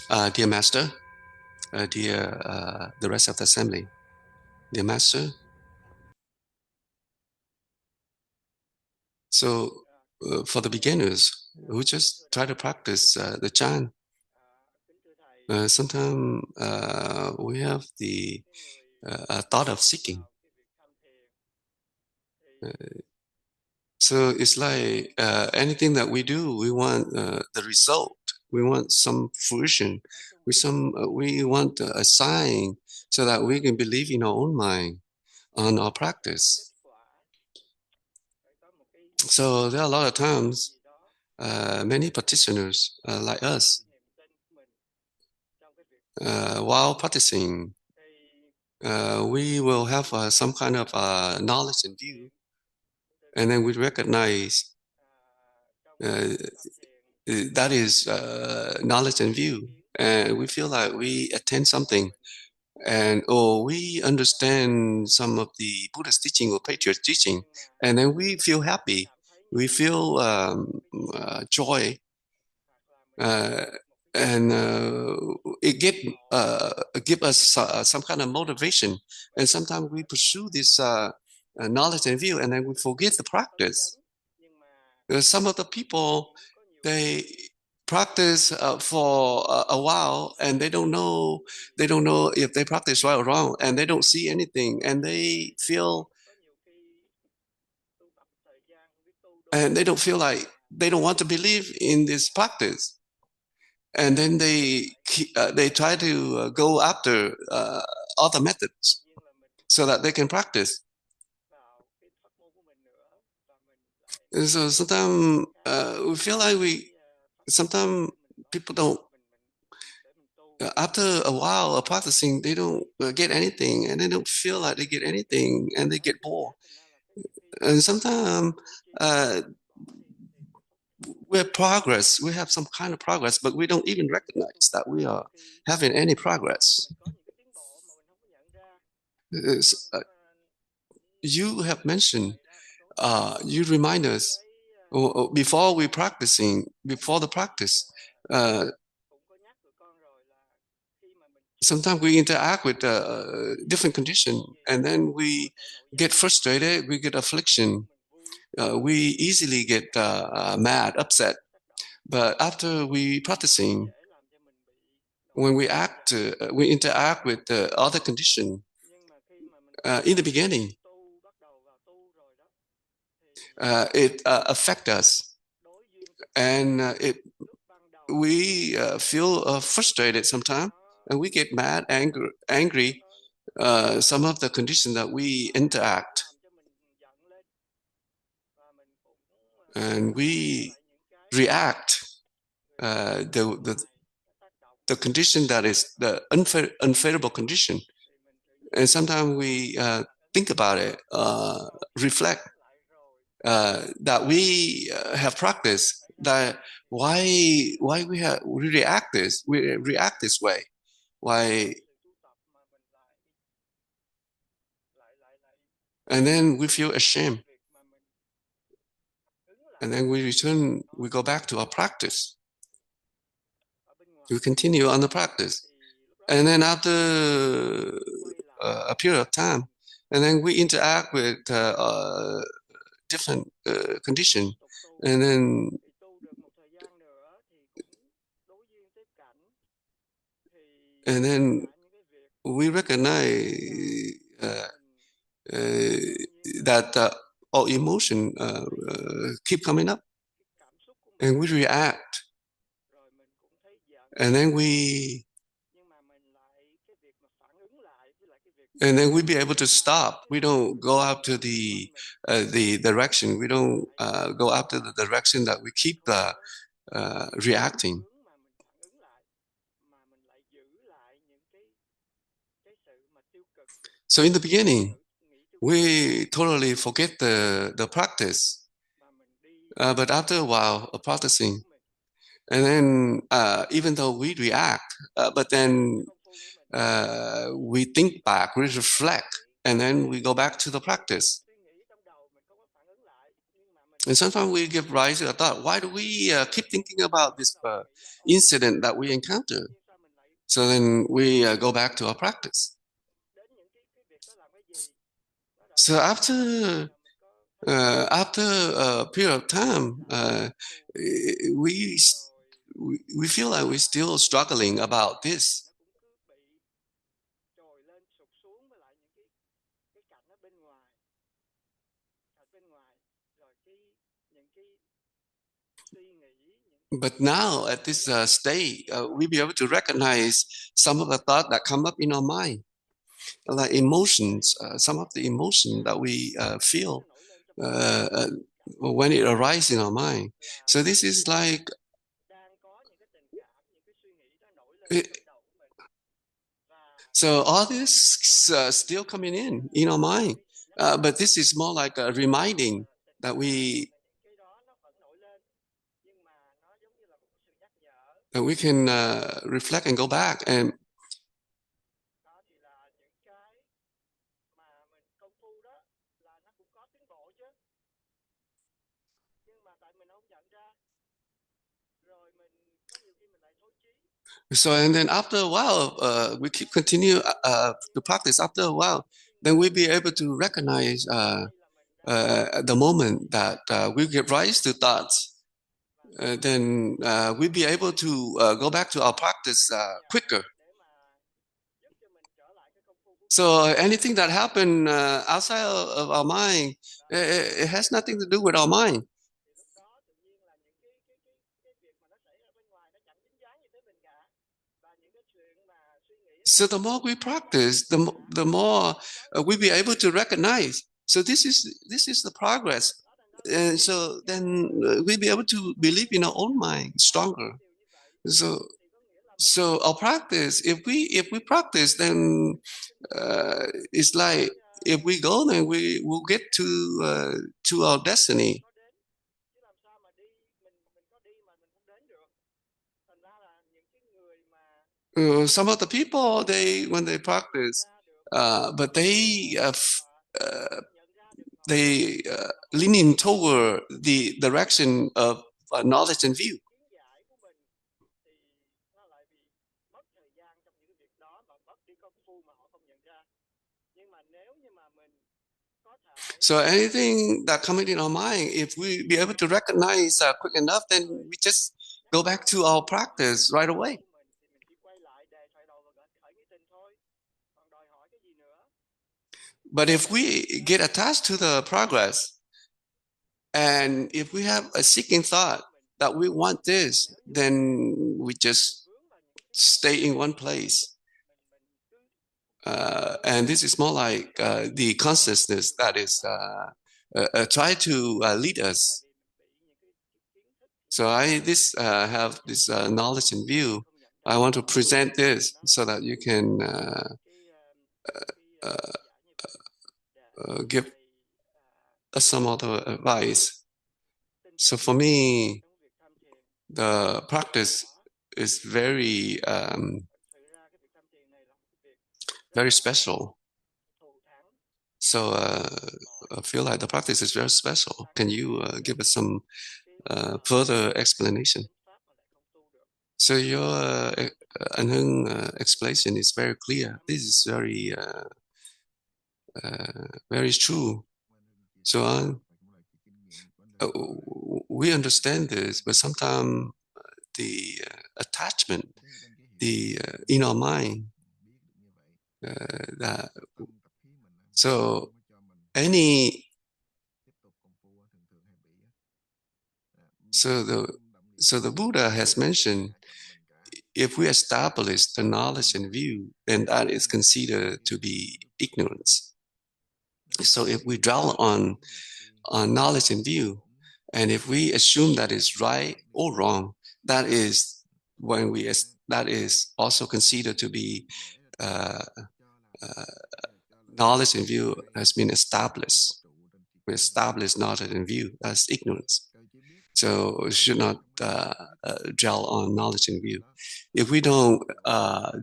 Dear Master, dear the rest of the assembly, dear Master. So for the beginners who just try to practice the chant, sometimes we have the thought of seeking. So it's like anything that we do, we want the result. We want some fruition. We want a sign so that we can believe in our own mind on our practice. So there are a lot of times many practitioners like us, while practicing, we will have some kind of knowledge and view, and then we recognize that is knowledge and view, and we feel like we attend something, and we understand some of the Buddha's teaching or Patriot's teaching, and then we feel happy, we feel joy, and it give us some kind of motivation. And sometimes we pursue this knowledge and view, and then we forget the practice. Some of the people, they practice for a while, and they don't know if they practice right or wrong, and they don't see anything, and they don't feel like they don't want to believe in this practice, and then they try to go after other methods so that they can practice. And so sometimes we feel like sometimes people don't, after a while of practicing, they don't get anything, and they don't feel like they get anything, and they get bored. And sometimes we have progress, we have some kind of progress, but we don't even recognize that we are having any progress. You have mentioned, you remind us before the practice, sometimes we interact with different conditions, and then we get frustrated, we get affliction, we easily get mad, upset. But after we practicing, when we interact with the other condition, in the beginning, it affects us, and we feel frustrated sometimes, and we get mad, angry. Some of the conditions that we interact, and we react the condition that is the unfavorable condition, and sometimes we think about it, reflect that we have practiced, that why we react this way, why, and then we feel ashamed, and then we go back to our practice, we continue on the practice, and then after a period of time, and then we interact with different condition, and then we recognize that our emotion keep coming up, and we react, and then we be able to stop. We don't go after the direction. We don't go after the direction that we keep reacting. So in the beginning, we totally forget the practice. But after a while of practicing, and then even though we react, but then we think back, we reflect, and then we go back to the practice. And sometimes we give rise to a thought, why do we keep thinking about this incident that we encounter? So then we go back to our practice. So after a period of time, we feel like we're still struggling about this. But now at this state, we be able to recognize some of the thoughts that come up in our mind, like emotions, some of the emotion that we feel when it arises in our mind. So this is like, so all this still coming in our mind, but this is more like a reminding that we can reflect and go back. And so, and then after a while, we keep continue to practice. After a while, then we'll be able to recognize the moment that we give rise to thoughts. Then we'll be able to go back to our practice quicker. So anything that happened outside of our mind, it has nothing to do with our mind. So the more we practice, the more we'll be able to recognize. So this is the progress. And so then we'll be able to believe in our own mind stronger. So our practice, if we practice, then it's like if we go, then we will get to our destiny. Some of the people, when they practice, but they leaning toward the direction of knowledge and view. So anything that comes in our mind, if we be able to recognize quick enough, then we just go back to our practice right away. But if we get attached to the progress, and if we have a seeking thought that we want this, then we just stay in one place. And this is more like the consciousness that is try to lead us. So I have this knowledge and view. I want to present this so that you can give us some other advice. So for me, the practice is very very special. So I feel like the practice is very special. Can you give us some further explanation? So your Anh Hưng explanation is very clear. This is very very true. So we understand this, but sometimes the attachment, in our mind, that so the Buddha has mentioned, if we establish the knowledge and view, then that is considered to be ignorance. So if we dwell on knowledge and view, and if we assume that is right or wrong, that is also considered to be knowledge and view has been established. We establish knowledge and view as ignorance. So we should not dwell on knowledge and view. If we don't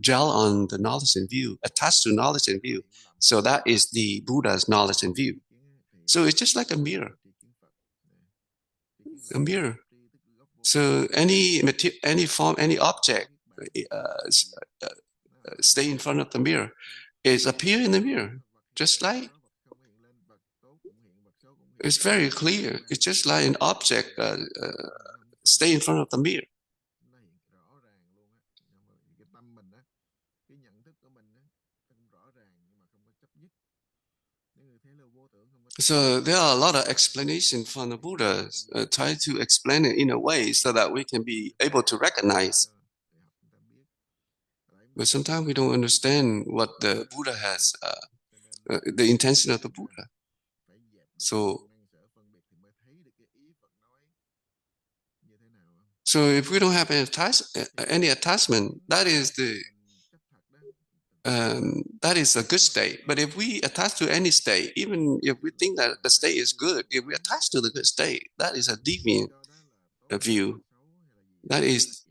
dwell on the knowledge and view, attached to knowledge and view, so that is the Buddha's knowledge and view. So it's just like a mirror. A mirror. So any form, any object stay in front of the mirror, it appear in the mirror, just like it's very clear. It's just like an object stay in front of the mirror. So there are a lot of explanations from the Buddha. Try to explain it in a way so that we can be able to recognize. But sometimes we don't understand what the Buddha has, the intention of the Buddha. So if we don't have any attachment, that is a good state. But if we attach to any state, even if we think that the state is good, if we attach to the good state, that is a deviant view. That is.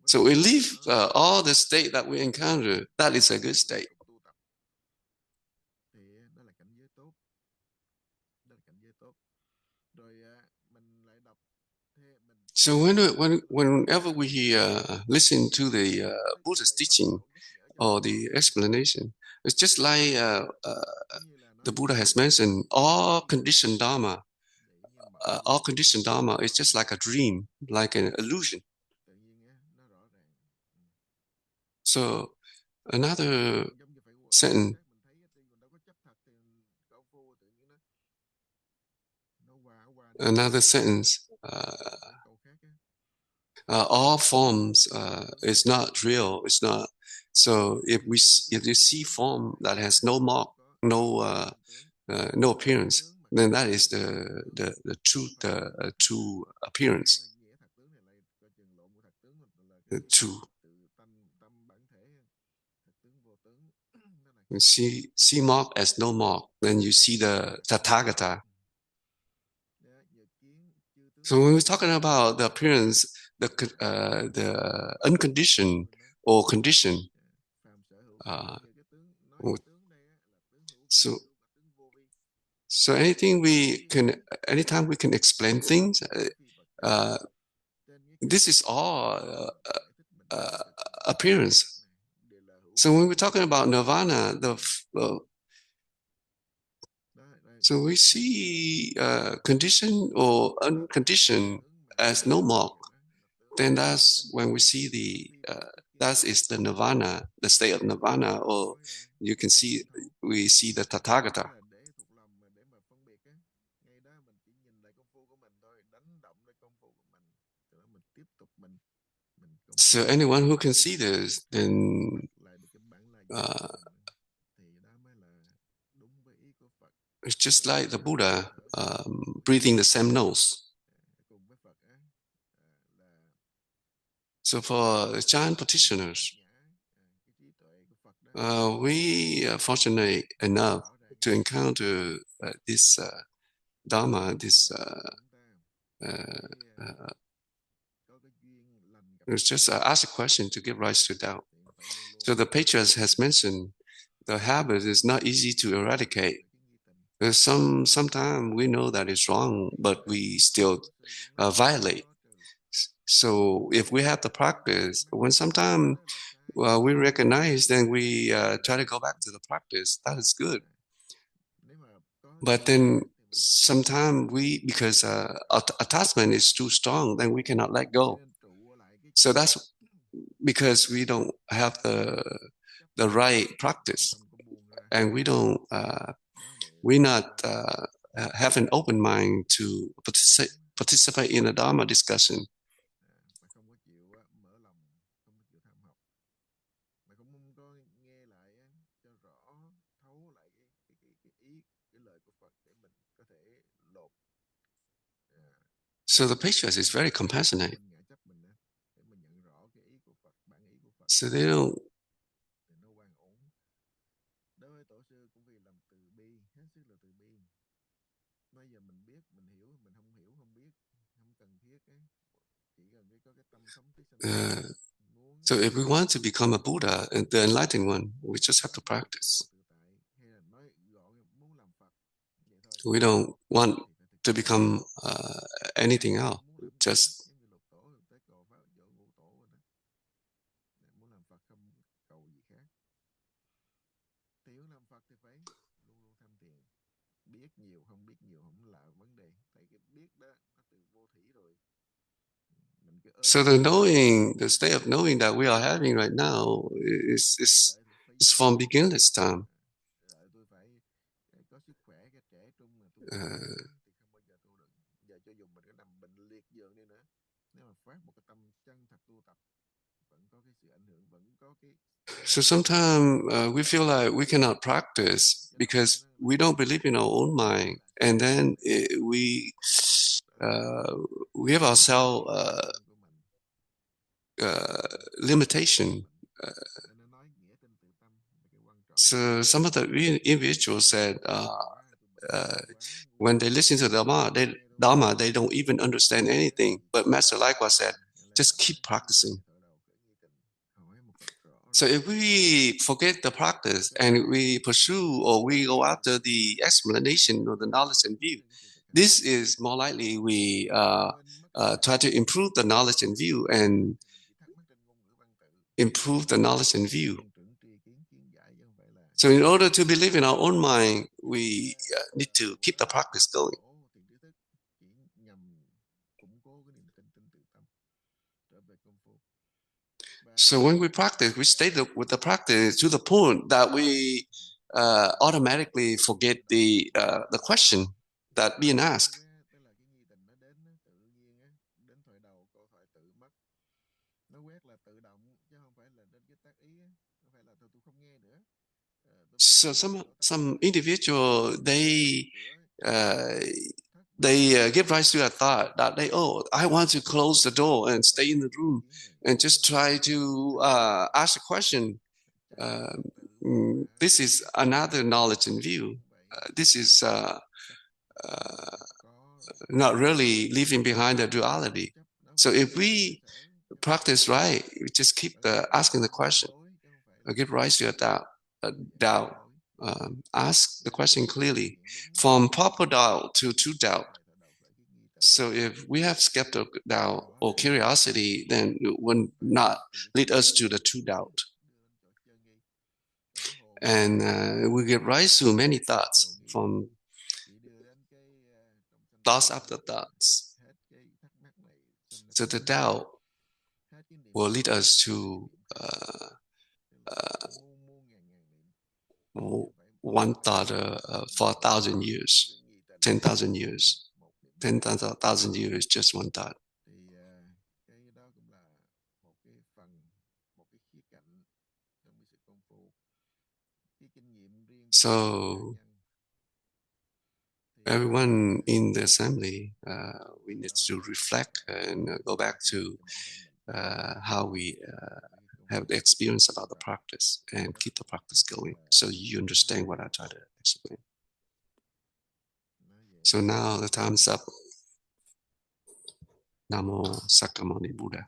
So we leave all the state that we encounter. That is a good state. So whenever we listen to the Buddha's teaching or the explanation, it's just like the Buddha has mentioned, all conditioned Dharma is just like a dream, like an illusion. So another sentence, all forms is not real. It's not. So if you see form that has no mark, no appearance, then that is the true appearance. The true. You see mark as no mark, then you see the Tathagata. So when we're talking about the appearance, the unconditioned or conditioned, so anytime we can explain things, this is all appearance. So when we're talking about nirvana, so we see conditioned or unconditioned as no mark. Then that's when we see that is the nirvana, the state of nirvana, or we see the Tathagata. So anyone who can see this, then it's just like the Buddha breathing the same nose. So for giant practitioners, we are fortunate enough to encounter this Dharma, this it's just ask a question to give rise to doubt. So the Patriarch has mentioned the habit is not easy to eradicate. Sometimes we know that it's wrong, but we still violate. So if we have the practice, when sometimes we recognize, then we try to go back to the practice. That is good. But then sometimes because attachment is too strong, then we cannot let go. So that's because we don't have the right practice, and we don't. We're not have an open mind to participate in a Dharma discussion. So the Patriarch is very compassionate. So they don't. So if we want to become a Buddha, the enlightened one, we just have to practice. We don't want to become anything else. Just So the knowing, the state of knowing that we are having right now is from beginningless time. So sometimes we feel like we cannot practice because we don't believe in our own mind, and then we have ourselves limitation. So some of the individuals said when they listen to Dharma, they don't even understand anything. But Master likewise said, just keep practicing. So if we forget the practice and we pursue or we go after the explanation or the knowledge and view, this is more likely we try to improve the knowledge and view and improve the knowledge and view. So in order to believe in our own mind, we need to keep the practice going. So when we practice, we stay with the practice to the point that we automatically forget the question that being asked. So some individual they give rise to a thought that I want to close the door and stay in the room and just try to ask a question. This is another knowledge and view. This is not really leaving behind the duality. So if we practice right, we just keep asking the question, give rise to a doubt. Ask the question clearly, from proper doubt to true doubt. So if we have skeptical doubt or curiosity, then it will not lead us to the true doubt. And we give rise to many thoughts, from thoughts after thoughts. So the doubt will lead us to one thought for 1,000 years, 10,000 years. 10,000 years, just one thought. So everyone in the assembly, we need to reflect and go back to how we have the experience about the practice and keep the practice going, so you understand what I try to explain. So now the time's up. Namo Sakyamuni Buddha.